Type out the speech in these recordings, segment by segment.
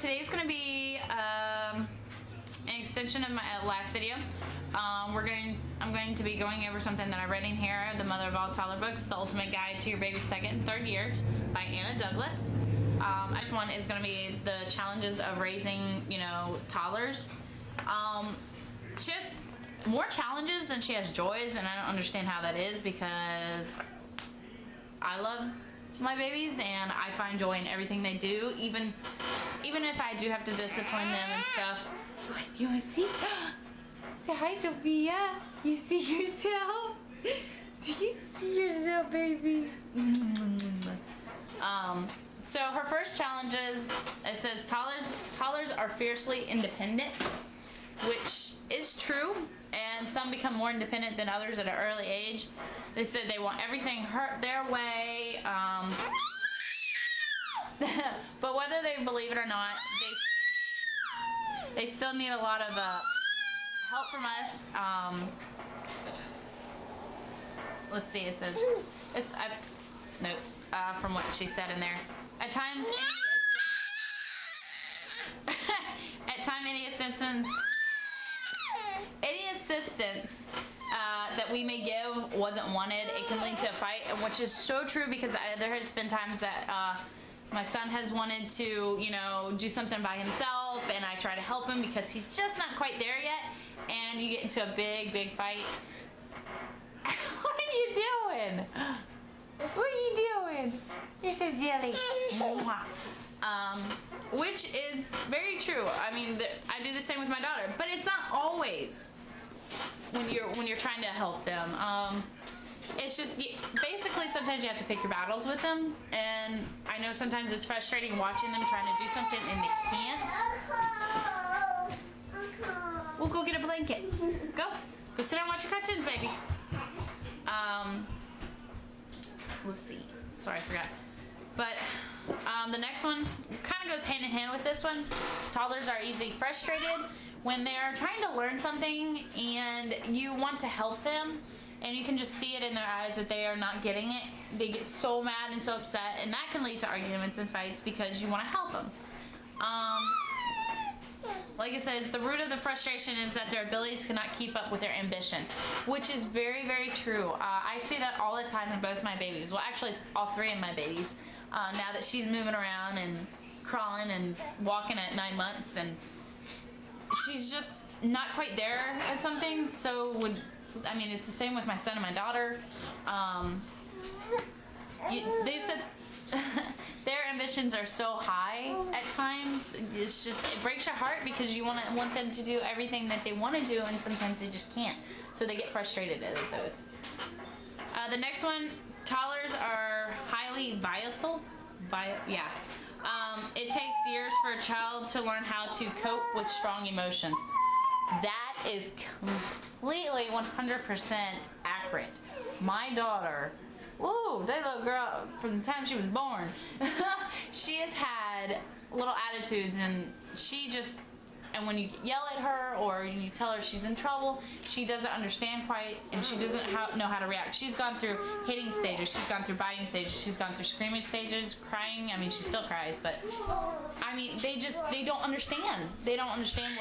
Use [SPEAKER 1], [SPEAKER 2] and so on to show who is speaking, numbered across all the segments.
[SPEAKER 1] today's going to be an extension of my last video. I'm going to be going over something that I read in here, The Mother of All Toddler Books, The Ultimate Guide to Your Baby's Second and Third Years by Anna Douglas. This one is going to be the challenges of raising, toddlers. She has more challenges than she has joys, and I don't understand how that is because I love my babies and I find joy in everything they do, even if I do have to discipline them and stuff. What, you want to see? Say hi, Sophia. You see yourself? Do you see yourself, baby? So her first challenge is, it says toddlers are fiercely independent, which is true, and some become more independent than others at an early age. They said they want everything their way, but whether they believe it or not, they still need a lot of help from us. Let's see, it says, notes from what she said in there. At times, any assistance that we may give wasn't wanted, it can lead to a fight, which is so true, because there has been times that my son has wanted to, do something by himself, and I try to help him because he's just not quite there yet, and you get into a big fight. What are you doing? What are you doing? You're so silly. Which is very true. I mean, I do the same with my daughter, but it's not always when you're trying to help them. It's just basically sometimes you have to pick your battles with them, and I know sometimes it's frustrating watching them trying to do something and they can't. We'll go get a blanket. Go sit down and watch your cartoons, baby. Let's see. Sorry, I forgot. But the next one kind of goes hand in hand with this one. Toddlers are easily frustrated when they're trying to learn something and you want to help them, and you can just see it in their eyes that they are not getting it. They get so mad and so upset, and that can lead to arguments and fights because you want to help them. Like it says, the root of the frustration is that their abilities cannot keep up with their ambition, which is very true. I see that all the time in both my babies. Well, actually, all three of my babies. Now that she's moving around and crawling and walking at 9 months, and she's just not quite there at some things. So it's the same with my son and my daughter. They said their ambitions are so high at times. It breaks your heart because you want them to do everything that they want to do, and sometimes they just can't. So they get frustrated at those. The next one, toddlers are highly volatile. It takes years for a child to learn how to cope with strong emotions. That is completely 100% accurate. My daughter, whoa, that little girl, from the time she was born, she has had little attitudes, and and when you yell at her or you tell her she's in trouble, she doesn't understand quite, and she doesn't know how to react. She's gone through hitting stages, she's gone through biting stages, she's gone through screaming stages, crying. I mean, she still cries, but I mean, they don't understand. They don't understand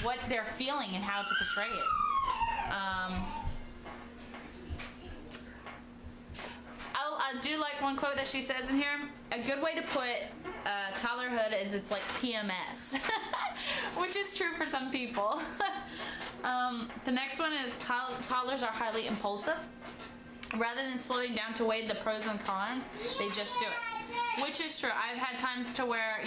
[SPEAKER 1] what they're feeling and how to portray it. I do like one quote that she says in here. A good way to put toddlerhood is it's like PMS, which is true for some people. The next one is toddlers are highly impulsive. Rather than slowing down to weigh the pros and cons, they just do it, which is true. I've had times to where,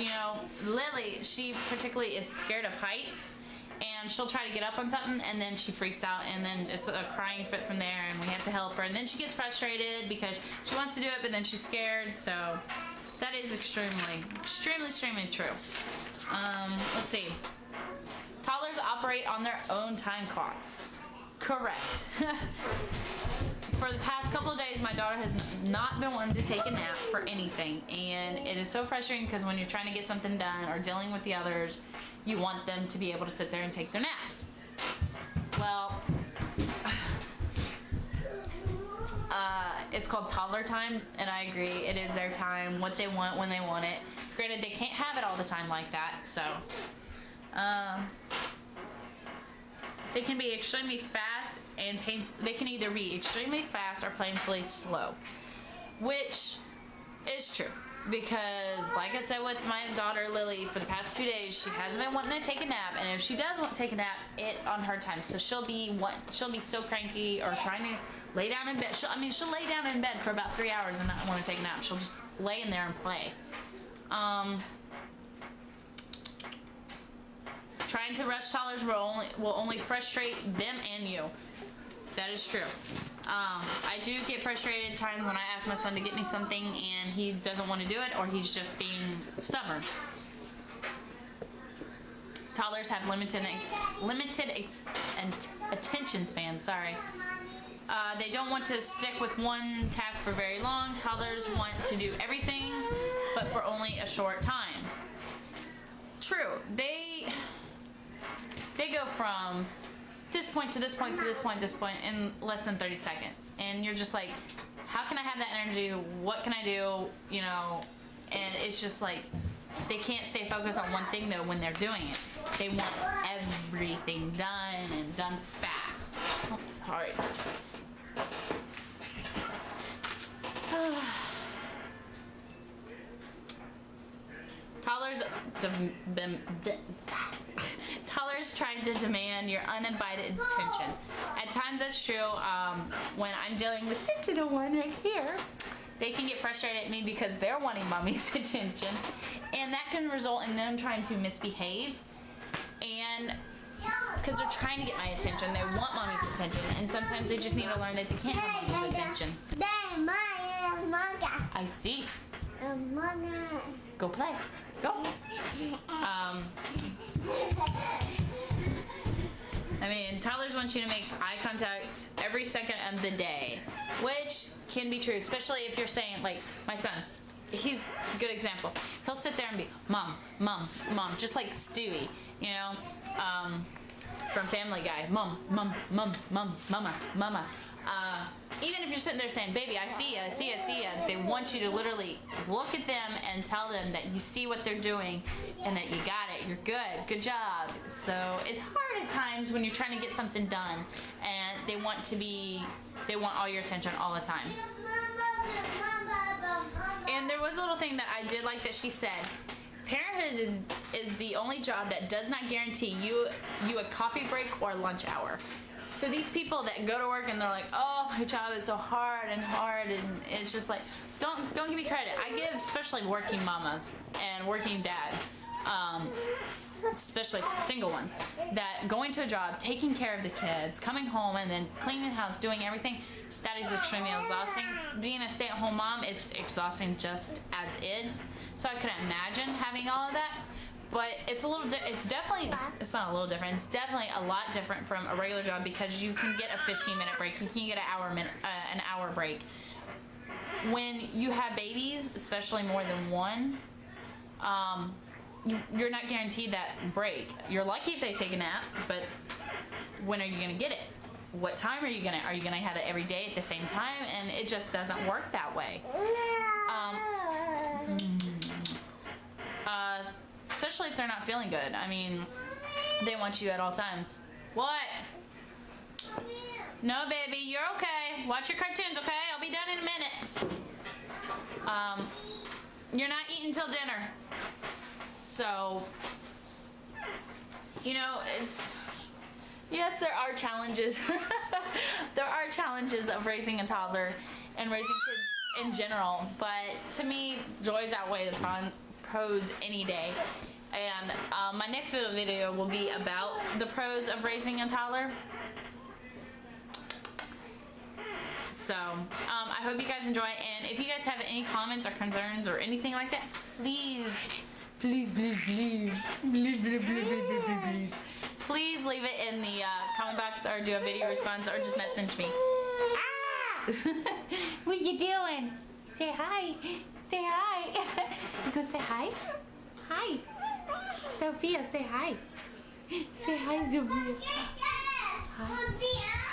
[SPEAKER 1] Lily, she particularly is scared of heights, and she'll try to get up on something, and then she freaks out, and then it's a crying fit from there, and we have to help her, and then she gets frustrated because she wants to do it, but then she's scared. So that is extremely true. Let's see. Toddlers operate on their own time clocks. Correct. For the past couple of days, my daughter has not been wanting to take a nap for anything, and it is so frustrating because when you're trying to get something done or dealing with the others, you want them to be able to sit there and take their naps. Well, it's called toddler time, and I agree. It is their time, what they want, when they want it. Granted, they can't have it all the time like that, so. They can be extremely fast and painful. They can either be extremely fast or painfully slow, which is true. Because, like I said with my daughter Lily, for the past 2 days, she hasn't been wanting to take a nap, and if she does want to take a nap, it's on her time. So she'll be so cranky or trying to lay down in bed. She'll lay down in bed for about 3 hours and not want to take a nap. She'll just lay in there and play. Trying to rush toddlers will only frustrate them and you. That is true. I do get frustrated at times when I ask my son to get me something and he doesn't want to do it, or he's just being stubborn. Toddlers have limited attention span. Sorry. They don't want to stick with one task for very long. Toddlers want to do everything, but for only a short time. True. They go from this point to this point to this point, this point in less than 30 seconds. And you're just like, how can I have that energy? What can I do? You know, and it's just like, they can't stay focused on one thing though when they're doing it. They want everything done and done fast. Oh, sorry. Toddlers try to demand your uninvited attention. At times that's true. When I'm dealing with this little one right here, they can get frustrated at me because they're wanting mommy's attention, and that can result in them trying to misbehave, and because they're trying to get my attention, they want mommy's attention, and sometimes they just need to learn that they can't have mommy's attention. I see. Go play. Go. I mean, toddlers want you to make eye contact every second of the day, which can be true, especially if you're saying, like, my son, he's a good example. He'll sit there and be, Mom, Mom, Mom, just like Stewie, you know, from Family Guy. Mom, Mom, Mom, Mom, Mama, Mama. Even if you're sitting there saying, baby, I see ya, I see ya, I see ya, they want you to literally look at them and tell them that you see what they're doing and that you got it, you're good, good job. So it's hard at times when you're trying to get something done and they want all your attention all the time. And there was a little thing that I did like that she said. Parenthood is the only job that does not guarantee you a coffee break or lunch hour. So these people that go to work and they're like, oh, my job is so hard, and it's just like, don't give me credit. I give especially working mamas and working dads, especially single ones, that going to a job, taking care of the kids, coming home, and then cleaning the house, doing everything, that is extremely exhausting. Being a stay-at-home mom, it's exhausting just as is. So I couldn't imagine having all of that. But it's a little, it's not a little different. It's definitely a lot different from a regular job because you can get a 15-minute break. You can get an hour break. When you have babies, especially more than one, you're not guaranteed that break. You're lucky if they take a nap, but when are you going to get it? What time are you going to have it every day at the same time? And it just doesn't work that way. Especially if they're not feeling good. I mean, they want you at all times. What? No, baby, you're okay. Watch your cartoons, okay? I'll be done in a minute. You're not eating till dinner. So, you know, yes, there are challenges. There are challenges of raising a toddler and raising kids in general, but to me, joys outweigh the pros any day. And my next video will be about the pros of raising a toddler. So I hope you guys enjoy it, and if you guys have any comments or concerns or anything like that, please leave it in the comment box, or do a video response, or just message me. Ah! What you doing? Say hi. Say hi. You gonna say hi? Hi. Sophia, say hi. Say hi, Sophia. Hi.